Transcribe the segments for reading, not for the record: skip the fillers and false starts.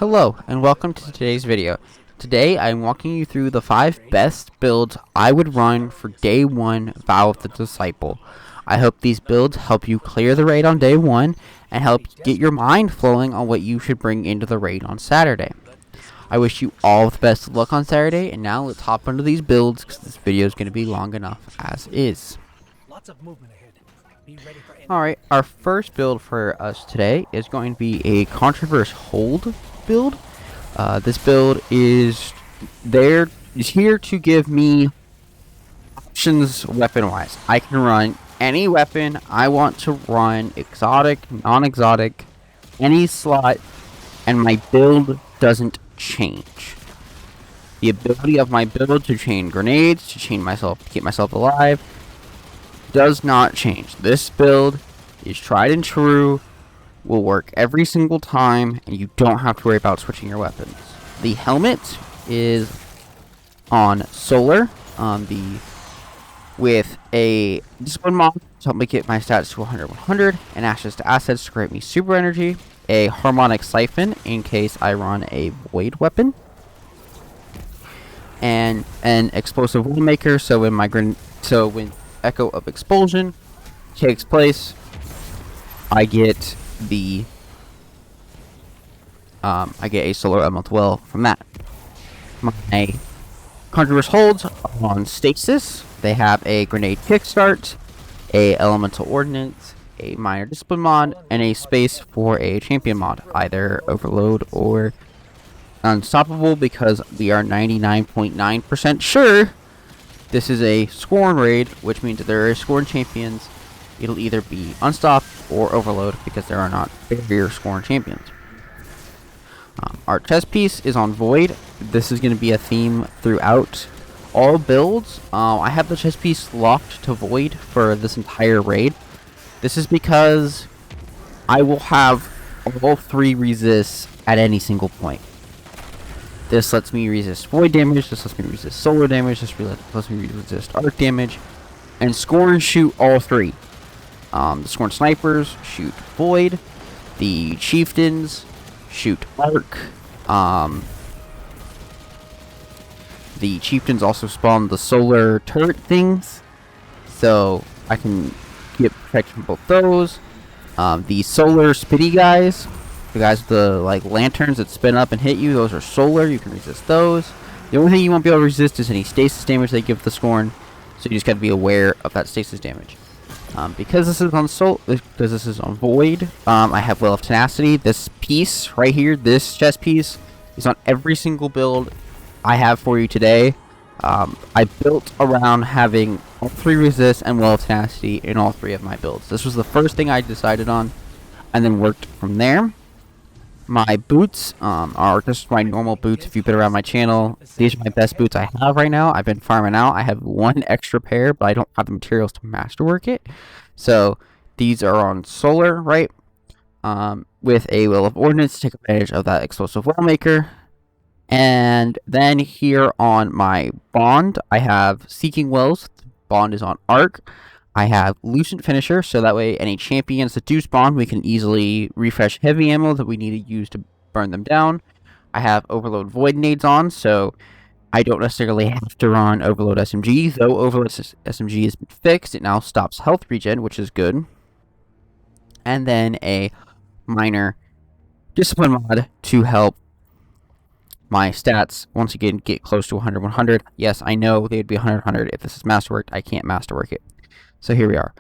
Hello and welcome to today's video. Today I'm walking you through the 5 best builds I would run for day 1 Vow of the Disciple. I hope these builds help you clear the raid on day 1 and help get your mind flowing on what you should bring into the raid on Saturday. I wish you all the best of luck on Saturday, and now let's hop into these builds because this video is going to be long enough as is. Lots of movement ahead. Be ready for Alright, our first build for us today is going to be a Controverse Hold build. This build is here to give me options weapon-wise. I can run any weapon I want to run, exotic, non-exotic, any slot, and my build doesn't change. The ability of my build to chain grenades, to chain myself, to keep myself alive, does not change. This build is tried and true, will work every single time, and you don't have to worry about switching your weapons. The helmet is on solar, with a discipline mod to help me get my stats to 100/100, and ashes to assets to grant me super energy, a harmonic siphon in case I run a void weapon, and an explosive wallmaker. So when Echo of Expulsion takes place, I get a solar elemental well from that. My Controverse holds on stasis. They have a grenade kickstart, a elemental ordnance, a minor discipline mod, and a space for a champion mod, either overload or unstoppable, because we are 99.9% sure this is a Scorn raid, which means that there are Scorn champions. It'll either be unstopped or overload because there are not barrier Scorn champions. Our chest piece is on Void. This is going to be a theme throughout all builds. I have the chest piece locked to Void for this entire raid. This is because I will have all 3 resists at any single point. This lets me resist void damage, this lets me resist solar damage, this lets me resist arc damage, and Scorn shoot all 3. The Scorn snipers shoot void, the chieftains shoot arc, the chieftains also spawn the solar turret things, so I can get protection from both those. The solar spitty guys, the guys with the lanterns that spin up and hit you, those are solar. You can resist those. The only thing you won't be able to resist is any stasis damage they give the Scorn, so you just got to be aware of that stasis damage. Because this is on Void, I have Will of Tenacity. This piece right here, this chest piece, is on every single build I have for you today. I built around having all 3 resists and Will of Tenacity in all 3 of my builds. This was the first thing I decided on, and then worked from there. My boots are just my normal boots. If you've been around my channel, these are my best boots I have right now. I've been farming out. I have 1 extra pair, but I don't have the materials to masterwork it. So these are on solar, right? With a Will of Ordnance to take advantage of that explosive wellmaker. And then here on my bond, I have Seeking Wells. The bond is on arc. I have Lucent Finisher, so that way any champions that do spawn, we can easily refresh heavy ammo that we need to use to burn them down. I have Overload Void Nades on, so I don't necessarily have to run Overload SMG, though Overload SMG has been fixed. It now stops health regen, which is good. And then a minor discipline mod to help my stats once again get close to 100/100. Yes, I know they'd be 100/100 if this is masterworked. I can't masterwork it. So here we are.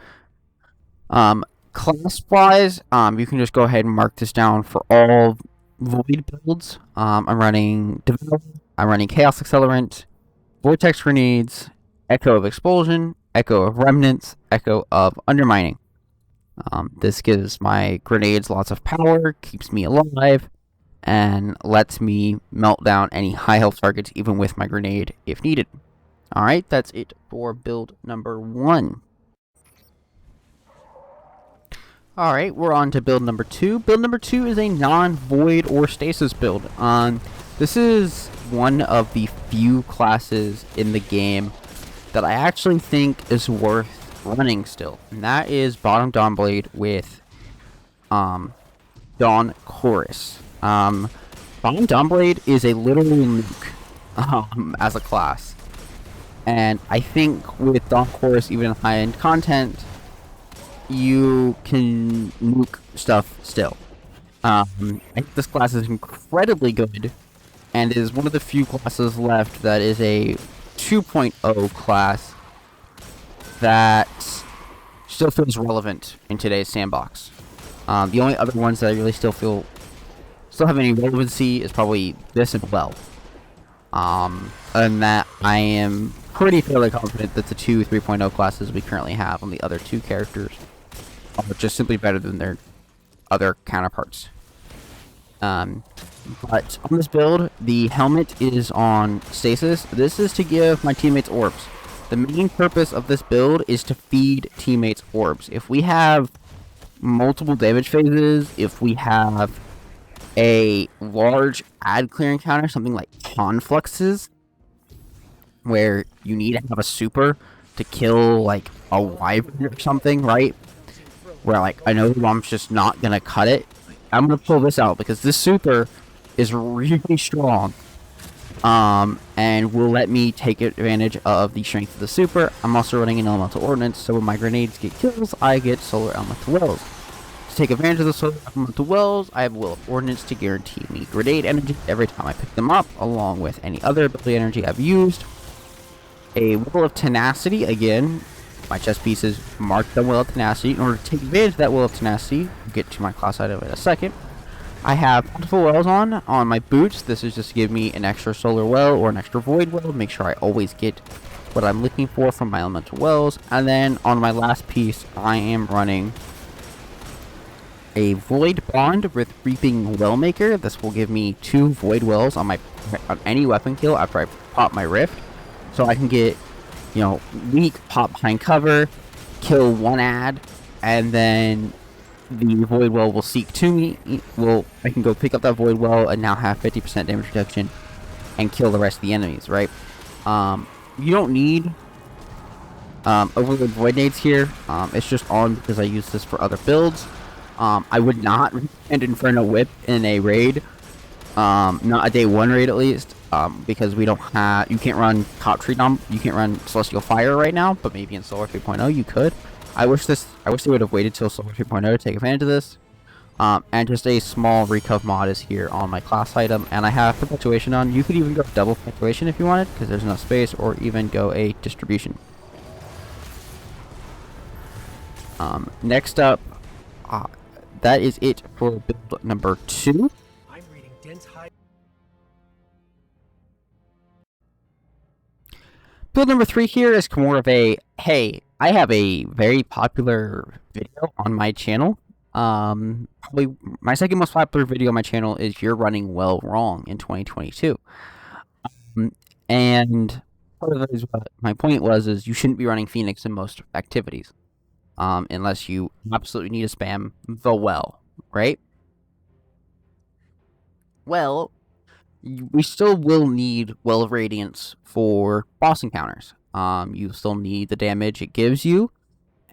Class-wise, you can just go ahead and mark this down for all Void builds. I'm running Develop, I'm running Chaos Accelerant, Vortex Grenades, Echo of Expulsion, Echo of Remnants, Echo of Undermining. This gives my grenades lots of power, keeps me alive, and lets me melt down any high health targets even with my grenade if needed. Alright, that's it for build number 1. Alright, we're on to build number 2. Build number 2 is a non-void or stasis build. This is one of the few classes in the game that I actually think is worth running still. And that is Bottom Dawnblade with Dawn Chorus. Bomb Dawnblade is a literal nuke as a class. And I think with Dawn Chorus, even in high-end content, you can nuke stuff still. I think this class is incredibly good, and is one of the few classes left that is a 2.0 class that still feels relevant in today's sandbox. The only other ones that I really still have any relevancy is probably this and well. Other than that, I am pretty fairly confident that the two 3.0 classes we currently have on the other two characters are just simply better than their other counterparts. But on this build, the helmet is on stasis. This is to give my teammates orbs. The main purpose of this build is to feed teammates orbs. If we have multiple damage phases, if we have a large ad clear encounter, something like confluxes, where you need to have a super to kill like a wyvern or something, right? Where like I know I'm just not gonna cut it. I'm gonna pull this out because this super is really strong. And will let me take advantage of the strength of the super. I'm also running an elemental ordnance, so when my grenades get kills, I get solar elemental wells. To take advantage of the solar elemental wells, I have Will of Ordnance to guarantee me grenade energy every time I pick them up, along with any other ability energy I've used. A Will of Tenacity, again, my chest pieces marked the Will of Tenacity. In order to take advantage of that Will of Tenacity, I'll get to my class item in a second. I have multiple wells on my boots. This is just to give me an extra solar well or an extra void well. Make sure I always get what I'm looking for from my elemental wells. And then on my last piece, I am running a void bond with reaping wellmaker. This will give me 2 void wells on any weapon kill after I pop my rift. So I can get, weak, pop behind cover, kill 1 ad, and then the void well will seek to me. I can go pick up that void well and now have 50% damage reduction and kill the rest of the enemies, right? You don't need overload void nades here. It's just on because I use this for other builds. I would not recommend Inferno Whip in a raid, not a day 1 raid at least, because we don't have. You can't run Cop Tree you can't run Celestial Fire right now, but maybe in Solar 3.0 you could. I wish they would have waited till Solar 3.0 to take advantage of this. And just a small recov mod is here on my class item, and I have perpetuation on. You could even go double perpetuation if you wanted, because there's enough space, or even go a distribution. Next up, that is it for build number 2. I'm reading dense high. Build number 3 here is more of a, hey, I have a very popular video on my channel. Probably my second most popular video on my channel is You're Running Well Wrong in 2022. And part of my point is you shouldn't be running Phoenix in most activities. Unless you absolutely need to spam the well, right? Well, we still will need Well of Radiance for boss encounters. You still need the damage it gives you,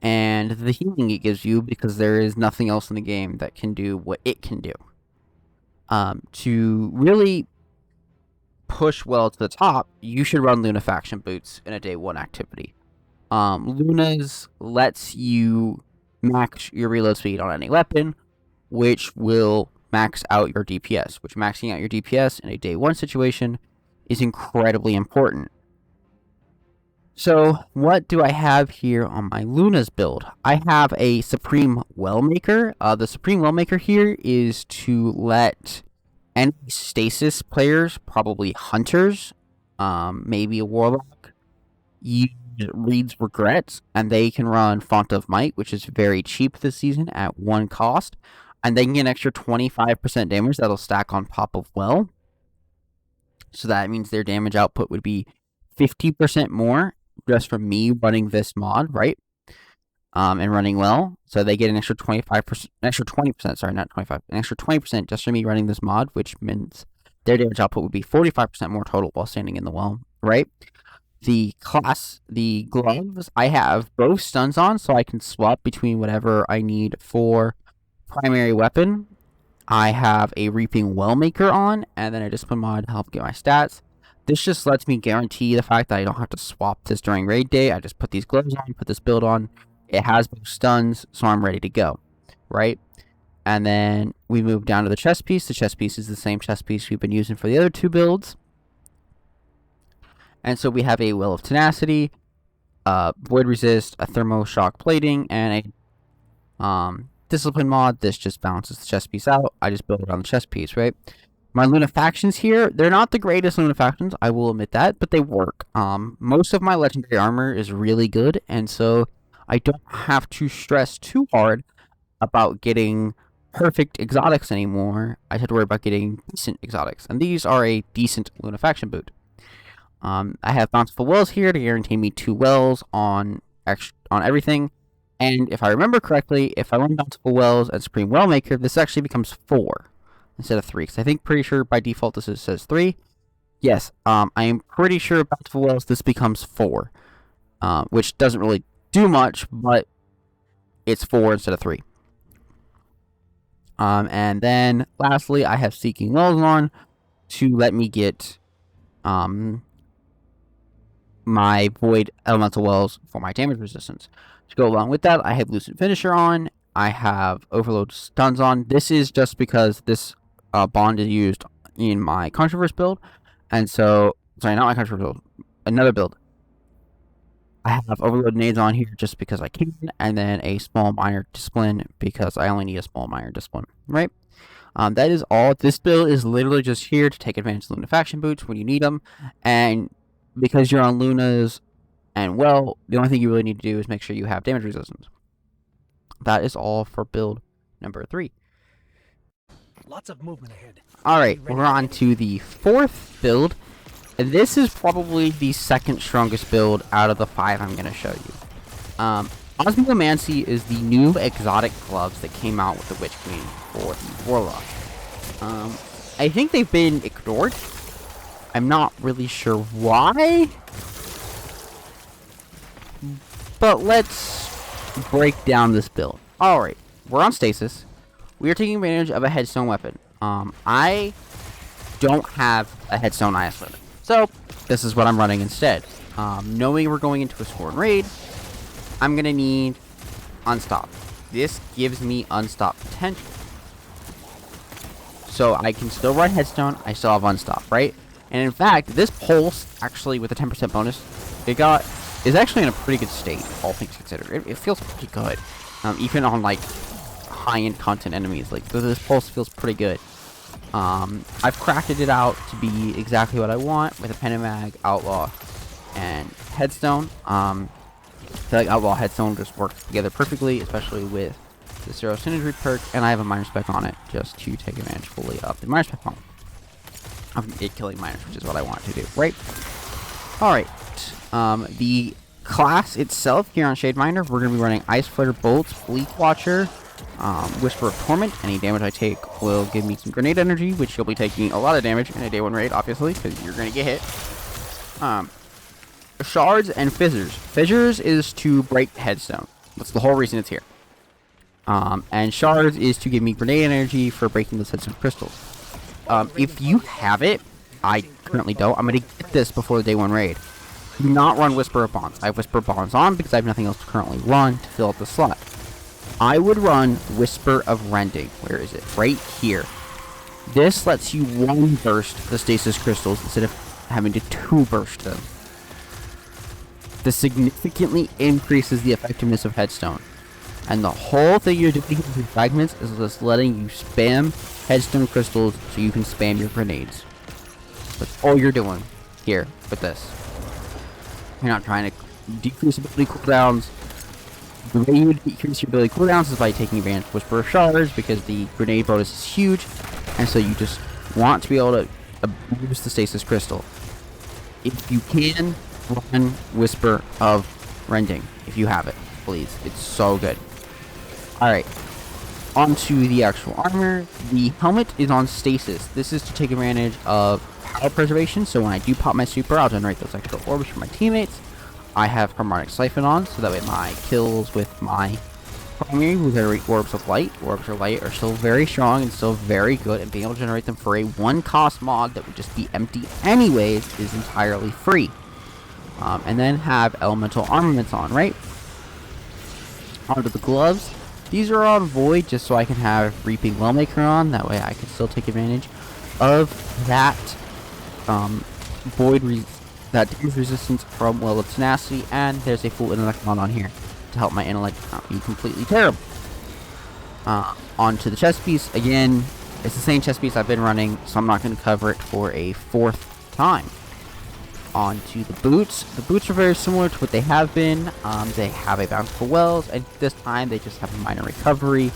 and the healing it gives you, because there is nothing else in the game that can do what it can do. To really push well to the top, you should run Lunafaction boots in a day 1 activity. Luna's lets you max your reload speed on any weapon, which will max out your DPS, which maxing out your DPS in a day 1 situation is incredibly important. So what do I have here on my Luna's build? I have a Supreme Wellmaker. The Supreme Wellmaker here is to let any stasis players, probably hunters, maybe a warlock, use Reed's Regrets, and they can run Font of Might, which is very cheap this season at 1 cost, and they can get an extra 25% damage that'll stack on top of Well. So that means their damage output would be 50% more just from me running this mod, right? And running Well. So they get an extra 25%, an extra 20%, sorry, not 25, an extra 20% just from me running this mod, which means their damage output would be 45% more total while standing in the well, right? The gloves, I have both stuns on, so I can swap between whatever I need for primary weapon. I have a Reaping Wellmaker on, and then a Discipline mod to help get my stats. This just lets me guarantee the fact that I don't have to swap this during raid day. I just put these gloves on, put this build on. It has both stuns, so I'm ready to go, right? And then we move down to the chest piece. The chest piece is the same chest piece we've been using for the other two builds. And so we have a Will of Tenacity, Void Resist, a Thermo Shock Plating, and a Discipline mod. This just balances the chest piece out. I just build around the chest piece, right? My Lunafactions here, they're not the greatest Lunafactions, I will admit that, but they work. Most of my legendary armor is really good, and so I don't have to stress too hard about getting perfect exotics anymore. I have to worry about getting decent exotics, and these are a decent Lunafaction boot. I have Bountiful Wells here to guarantee me 2 wells on everything, and if I remember correctly, if I run Bountiful Wells and Supreme Wellmaker, this actually becomes 4 instead of 3, because I think pretty sure by default this says 3. Yes, I am pretty sure Bountiful Wells this becomes 4, which doesn't really do much, but it's 4 instead of 3. And then lastly, I have Seeking Wells on to let me get my Void Elemental Wells for my damage resistance. To go along with that, I have Lucid Finisher on. I have Overload Stuns on. This is just because this bond is used in my Controverse build, and so sorry, not my Controverse build, another build. I have Overload Nades on here just because I can, and then a Small Minor Discipline because I only need a Small Minor Discipline, right? That is all. This build is literally just here to take advantage of Lunafaction boots when you need them, and because you're on Lunas, and well, the only thing you really need to do is make sure you have damage resistance. That is all for build number 3. Lots of movement ahead. Alright, we're on to the 4th build. And this is probably the second strongest build out of the 5 I'm going to show you. Cosmiccomancy is the new exotic gloves that came out with the Witch Queen for the Warlock. I think they've been ignored. I'm not really sure why. But let's break down this build. Alright, we're on stasis. We are taking advantage of a headstone weapon. I don't have a headstone Iceland, so this is what I'm running instead. Knowing we're going into a sworn raid, I'm gonna need Unstop. This gives me Unstop potential. So I can still run headstone, I still have Unstop, right? And in fact, this pulse, actually with a 10% bonus, is actually in a pretty good state, all things considered. It feels pretty good. Even on like high-end content enemies, like this pulse feels pretty good. I've crafted it out to be exactly what I want with a Penimag, Outlaw, and Headstone. I feel like Outlaw Headstone just works together perfectly, especially with the Zero Synergy perk, and I have a minor spec on it just to take advantage fully of the minor spec on of it killing minors, which is what I want to do, right? Alright, the class itself here on Shade Miner, we're going to be running Ice Flitter Bolts, Bleak Watcher, Whisper of Torment. Any damage I take will give me some grenade energy, which you'll be taking a lot of damage in a day 1 raid, obviously, because you're going to get hit. Shards and Fizzers. Fizzers is to break Headstone. That's the whole reason it's here. And Shards is to give me grenade energy for breaking those Headstone crystals. If you have it, I currently don't. I'm going to get this before the day 1 raid. Do not run Whisper of Bonds. I have Whisper of Bonds on because I have nothing else to currently run to fill up the slot. I would run Whisper of Rending. Where is it? Right here. This lets you 1 burst the stasis crystals instead of having to 2 burst them. This significantly increases the effectiveness of Headstone. And the whole thing you're doing with fragments is just letting you spam Headstone crystals so you can spam your grenades. That's all you're doing here with this. You're not trying to decrease ability cooldowns. The way you would decrease your ability cooldowns is by taking advantage of Whisper of Shards, because the grenade bonus is huge, and so you just want to be able to abuse the stasis crystal. If you can, run Whisper of Rending, if you have it, please. It's so good. Alright, onto the actual armor. The helmet is on stasis. This is to take advantage of power preservation, so when I do pop my super, I'll generate those extra orbs for my teammates. I have Harmonic Siphon on, so that way my kills with my primary will generate orbs of light. Orbs of light are still very strong and still very good, and being able to generate them for a one-cost mod that would just be empty anyways is entirely free. And then have elemental armaments on, right? Onto the gloves. These are on void just so I can have Reaping Wellmaker on. That way I can still take advantage of that that damage resistance from Well of Tenacity. And there's a full intellect mod on here to help my intellect not be completely terrible. Onto the chest piece. Again, it's the same chest piece I've been running, so I'm not going to cover it for a fourth time. Onto the boots. The boots are very similar to what they have been. They have a Bountiful Wells, and this time they just have a minor recovery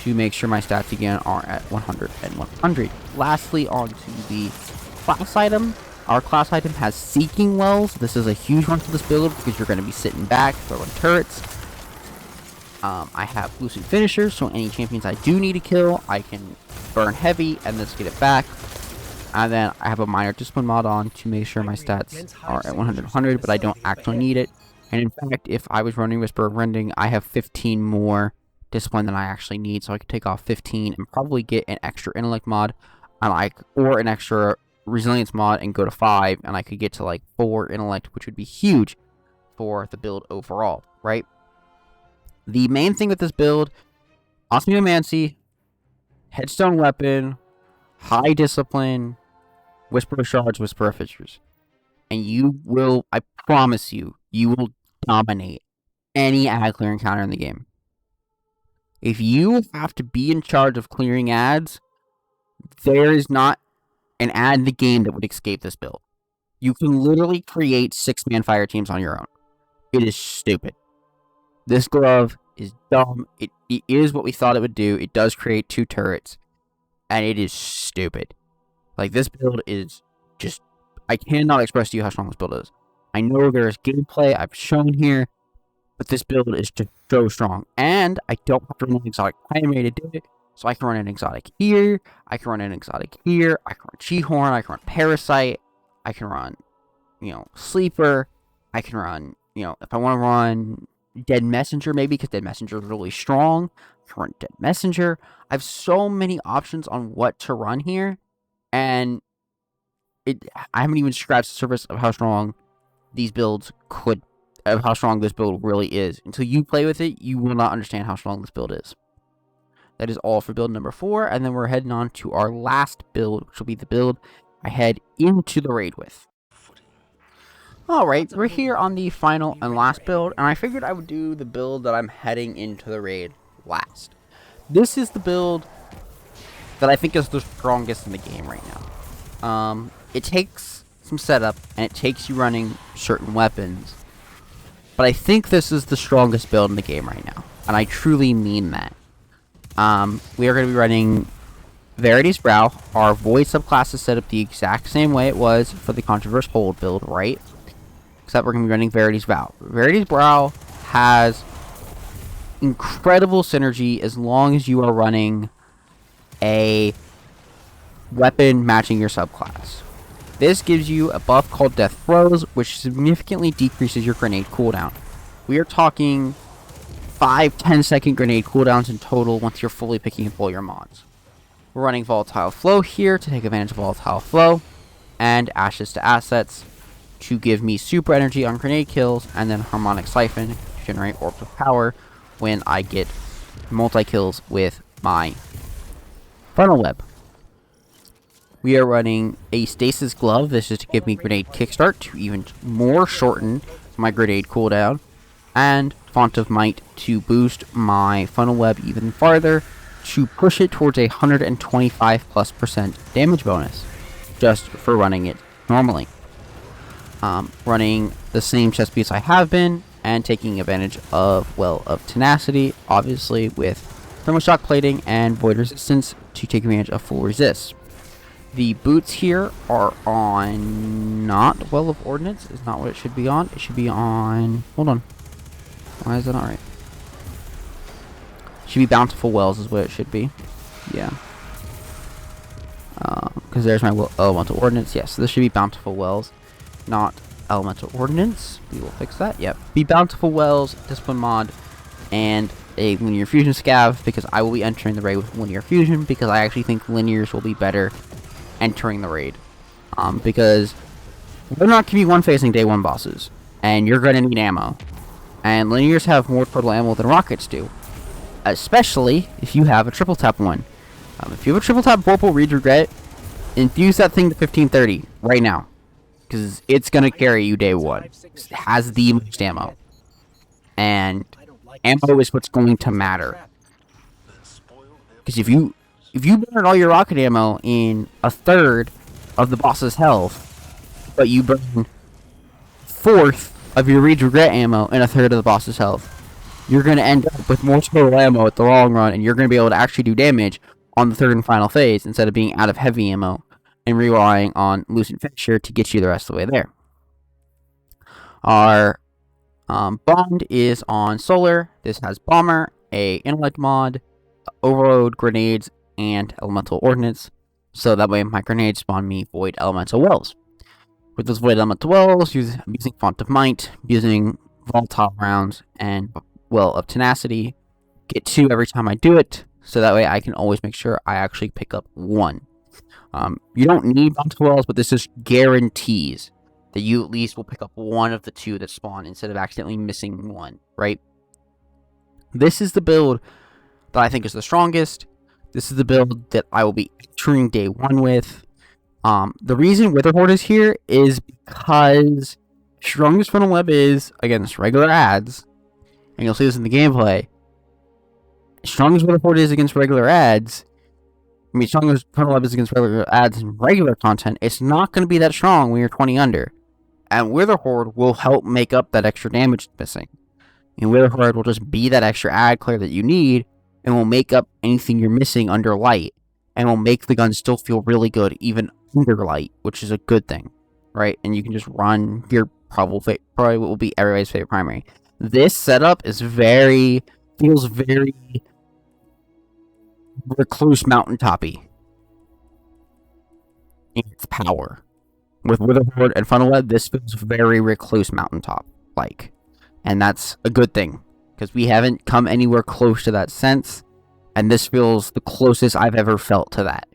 to make sure my stats again are at 100 and 100. Lastly, onto the class item. Our class item has Seeking Wells. This is a huge one for this build because you're going to be sitting back, throwing turrets. I have Blue Suit Finishers, so any champions I do need to kill, I can burn heavy and let's get it back. And then I have a minor discipline mod on to make sure my stats are at 100, but I don't actually need it. And in fact, if I was running Whisper of Rending, I have 15 more discipline than I actually need, so I could take off 15 and probably get an extra intellect mod, or an extra resilience mod and go to 5, and I could get to like 4 intellect, which would be huge for the build overall, right? The main thing with this build, Cosmiccomancy, Headstone Weapon, High Discipline, Whisper of Shards, Whisper of Fissures. And you will, I promise you, you will dominate any ad clear encounter in the game. If you have to be in charge of clearing ads, there is not an ad in the game that would escape this build. You can literally create 6-man fire teams on your own. It is stupid. This glove is dumb. It is what we thought it would do. It does create 2 turrets. And it is stupid. Like, this build is just... I cannot express to you how strong this build is. I know there is gameplay I've shown here, but this build is just so strong. And I don't have to run an exotic primary to do it. So I can run an exotic here. I can run an exotic here. I can run Chi-Horn. I can run Parasite. I can run, Sleeper. I can run, if I want to run Dead Messenger maybe, because Dead Messenger is really strong. I can run Dead Messenger. I have so many options on what to run here. And I haven't even scratched the surface of how strong these builds of how strong this build really is. Until you play with it, you will not understand how strong this build is. That is all for build number 4, and then we're heading on to our last build, which will be the build I head into the raid with. Alright, we're here on the final and last build, and I figured I would do the build that I'm heading into the raid last. This is the build that I think is the strongest in the game right now. It takes some setup, and it takes you running certain weapons, but I think this is the strongest build in the game right now, and I truly mean that. We are going to be running Verity's Brow. Our Void subclass is set up the exact same way it was for the Controverse Hold build, right? Except we're going to be running Verity's Brow. Verity's Brow has incredible synergy as long as you are running a weapon matching your subclass. This gives you a buff called Death Throws, which significantly decreases your grenade cooldown. We are talking 5-10 second grenade cooldowns in total once you're fully picking up all your mods. We're running Volatile Flow here to take advantage of Volatile Flow, and Ashes to Assets to give me super energy on grenade kills, and then Harmonic Siphon to generate Orbs of Power when I get multi-kills with my Funnel Web. We are running a Stasis Glove. This is to give me Grenade Kickstart to even more shorten my grenade cooldown, and Font of Might to boost my Funnel Web even farther to push it towards a 125+% damage bonus just for running it normally. Running the same chest piece I have been and taking advantage of Well of Tenacity, obviously with Thermoshock Plating and Void Resistance to take advantage of full resist. The boots here are on not Well of Ordnance, is not what it should be on. It should be on, hold on. Why is that not right? Should be Bountiful Wells is what it should be. Yeah. Because there's my Elemental Ordnance. Yes, this should be Bountiful Wells, not Elemental Ordnance. We will fix that. Yep. Be Bountiful Wells, Discipline Mod, and a linear fusion scav, because I will be entering the raid with linear fusion, because I actually think linears will be better entering the raid. Because they're not going to be one-facing day 1 bosses, and you're going to need ammo. And linears have more total ammo than rockets do, especially if you have a triple tap one. If you have a triple tap Vorpal Read Regret, infuse that thing to 1530 right now, because it's going to carry you day 1. It has the most ammo. And ammo is what's going to matter. Because if you burn all your rocket ammo in a third of the boss's health, but you burn 1/4 of your Read Regret ammo in a third of the boss's health, you're going to end up with more total ammo at the long run, and you're going to be able to actually do damage on the third and final phase instead of being out of heavy ammo and relying on Lucent Finisher to get you the rest of the way there. Our bond is on Solar. This has Bomber, a Intellect mod, Overload, Grenades, and Elemental Ordnance. So that way my grenades spawn me Void Elemental Wells. With those Void Elemental Wells, I'm using Font of Might, using Volatile Rounds, and Well of Tenacity. Get 2 every time I do it, so that way I can always make sure I actually pick up 1. You don't need Font of Wells, but this just guarantees that you at least will pick up 1 of the 2 that spawn instead of accidentally missing 1, right? This is the build that I think is the strongest. This is the build that I will be entering day 1 with. The reason Witherhoard is here is because strongest funnel web is against regular ads, and you'll see this in the gameplay. Strong as Witherhoard is against regular ads, strong as funnel web is against regular ads and regular content, it's not going to be that strong when you're 20 under. And Witherhoard will help make up that extra damage missing. And Witherhoard will just be that extra ad clear that you need, and will make up anything you're missing under light, and will make the gun still feel really good even under light, which is a good thing, right? And you can just run your probably will be everybody's favorite primary. This setup is feels very Recluse Mountaintoppy in its power. With Witherhoard and Funnel Web, this feels very Recluse Mountaintop like, and that's a good thing because we haven't come anywhere close to that since, and this feels the closest I've ever felt to that.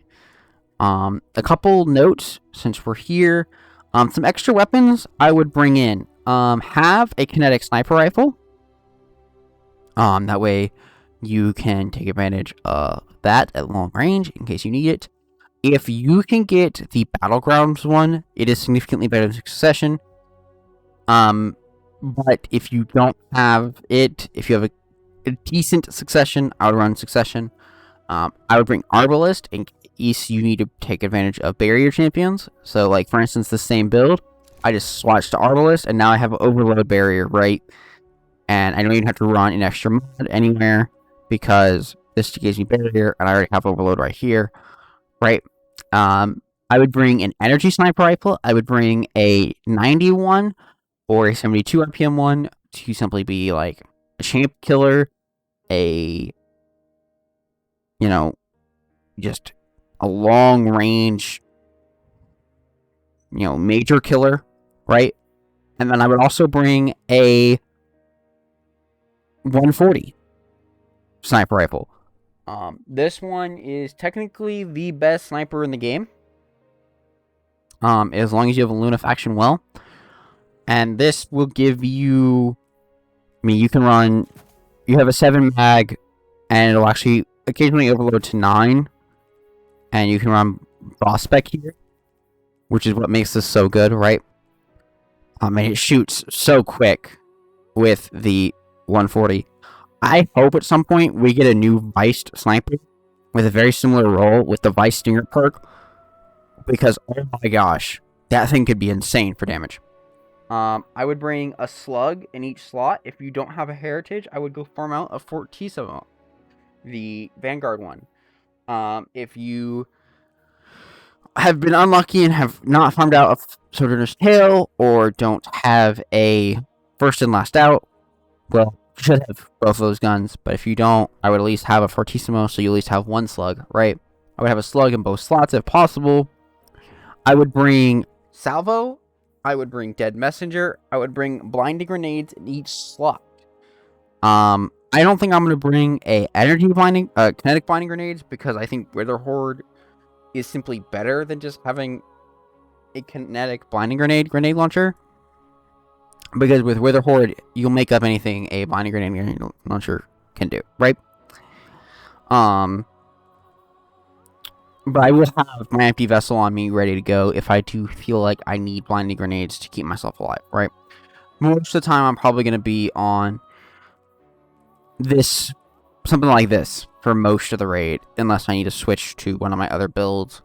A couple notes since we're here. Some extra weapons I would bring in. Have a kinetic sniper rifle. That way you can take advantage of that at long range in case you need it. If you can get the Battlegrounds one, it is significantly better than Succession. But if you don't have it, if you have a decent Succession, I would run Succession. I would bring Arbalist in case you need to take advantage of barrier champions. So, like, for instance, the same build, I just swatched to Arbalist, and now I have an Overload barrier, right? And I don't even have to run an extra mod anywhere, because this gives me barrier, and I already have Overload right here, right? I would bring an Energy Sniper Rifle. I would bring a 91 or a 72 RPM one to simply be, like, a champ killer, just a long range, major killer, right? And then I would also bring a 140 sniper rifle. This one is technically the best sniper in the game, as long as you have a Lunafaction well. And this will give you, you can run, you have a 7 mag, and it'll actually occasionally overload to 9, and you can run boss spec here, which is what makes this so good, right? And it shoots so quick with the 140. I hope at some point we get a new Viced sniper with a very similar role with the Vice Stinger perk, because oh my gosh, that thing could be insane for damage. I would bring a slug in each slot. If you don't have a heritage, I would go farm out a Fortissimo, the Vanguard one. If you have been unlucky and have not farmed out a Sojourner's Tale, or don't have a first and last out, well, you should have both of those guns. But if you don't, I would at least have a Fortissimo, so you at least have one slug, right? I would have a slug in both slots if possible. I would bring Salvo. I would bring Dead Messenger. I would bring Blinding Grenades in each slot. I I don't think I'm going to bring a kinetic blinding grenades, because I think Wither Horde is simply better than just having a kinetic blinding grenade launcher. Because with Wither Horde, you'll make up anything a blinding grenade launcher can do, right? But I will have my empty vessel on me ready to go if I do feel like I need blinding grenades to keep myself alive, right? Most of the time, I'm probably going to be on this, something like this, for most of the raid, unless I need to switch to one of my other builds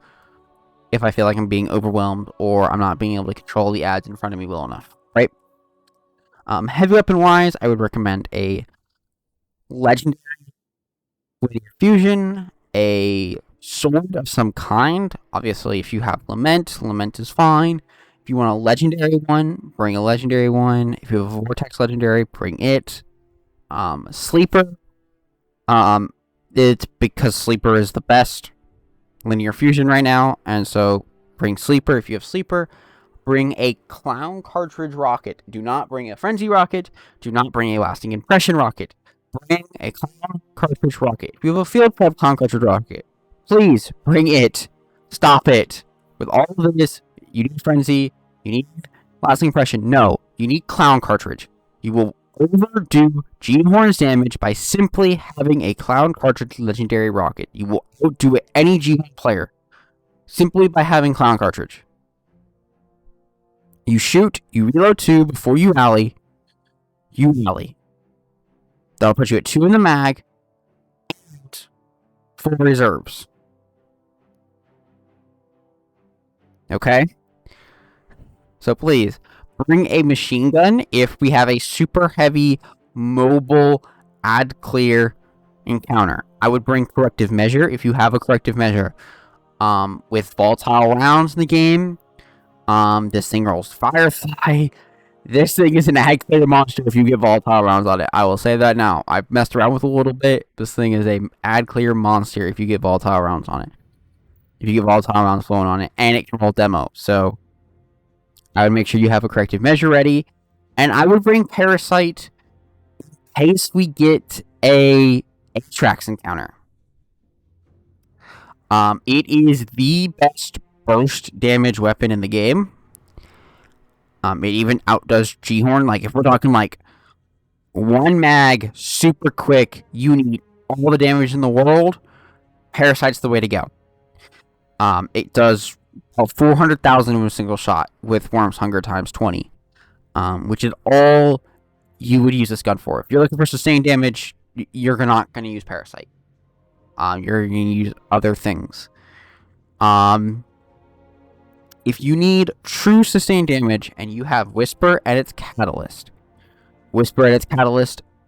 if I feel like I'm being overwhelmed or I'm not being able to control the ads in front of me well enough, right? Heavy weapon-wise, I would recommend a legendary linear fusion, a sword of some kind. Obviously, if you have Lament is fine. If you want a legendary one, bring a legendary one. If you have a Vortex legendary, bring it. Sleeper. It's because Sleeper is the best linear fusion right now, and so bring Sleeper if you have Sleeper. Bring a Clown Cartridge rocket. Do not bring a Frenzy rocket. Do not bring a Lasting Impression rocket. Bring a Clown Cartridge rocket. If you have a Field Prep Clown Cartridge rocket, please bring it. Stop it. With all of this, you need Frenzy. You need Lasting Impression. No, you need Clown Cartridge. You will overdo G-Horn's damage by simply having a Clown Cartridge legendary rocket. You will outdo any G-Horn player simply by having Clown Cartridge. You shoot, you reload 2 before you rally. You rally. That'll put you at 2 in the mag and 4 reserves. Okay? So please, bring a machine gun if we have a super heavy, mobile, ad clear encounter. I would bring corrective measure if you have a corrective measure. With volatile rounds in the game, this thing rolls Firefly. This thing is an ad clear monster if you get volatile rounds on it. I will say that now. I've messed around with it a little bit. This thing is a ad clear monster if you get volatile rounds on it. If you get volatile rounds flowing on it, and it can roll demo. So I would make sure you have a corrective measure ready. And I would bring Parasite in case we get a Atrax encounter. It is the best burst damage weapon in the game. It even outdoes G-Horn. Like, if we're talking, like, 1 mag, super quick, you need all the damage in the world, Parasite's the way to go. It does 400,000 in a single shot with Worm's Hunger times 20, which is all you would use this gun for. If you're looking for sustained damage, you're not going to use Parasite. You're going to use other things. If you need true sustained damage and you have Whisper and its Catalyst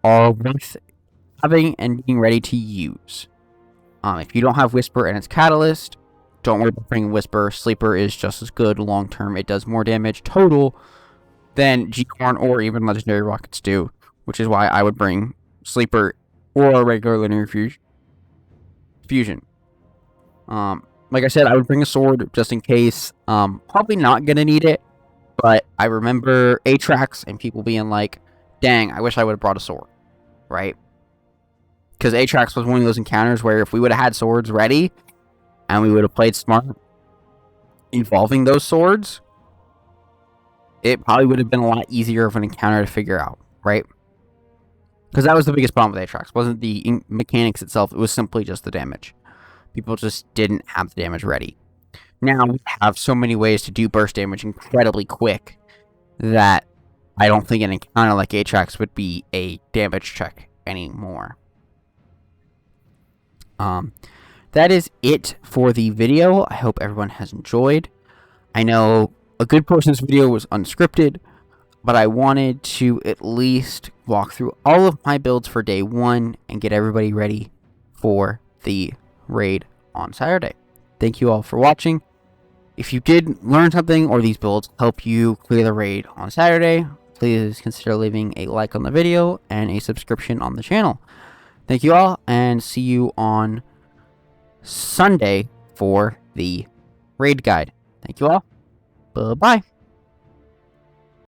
are worth having and being ready to use. If you don't have Whisper and its Catalyst, don't worry about bringing Whisper. Sleeper is just as good long term. It does more damage total than G-Horn or even Legendary Rockets do, which is why I would bring Sleeper or a regular linear fusion. Like I said, I would bring a sword just in case. Probably not gonna need it, but I remember Atrax and people being like, dang, I wish I would have brought a sword, right? Because Atrax was one of those encounters where if we would have had swords ready and we would have played smart, evolving those swords, it probably would have been a lot easier of an encounter to figure out, right? Because that was the biggest problem with Atrax. It wasn't the mechanics itself, it was simply just the damage. People just didn't have the damage ready. Now we have so many ways to do burst damage incredibly quick that I don't think an encounter like Atrax would be a damage check anymore. That is it for the video. I hope everyone has enjoyed. I know a good portion of this video was unscripted, but I wanted to at least walk through all of my builds for day 1 and get everybody ready for the raid on Saturday. Thank you all for watching. If you did learn something or these builds help you clear the raid on Saturday, please consider leaving a like on the video and a subscription on the channel. Thank you all, and see you on Sunday for the raid guide. Thank you all. Bye-bye.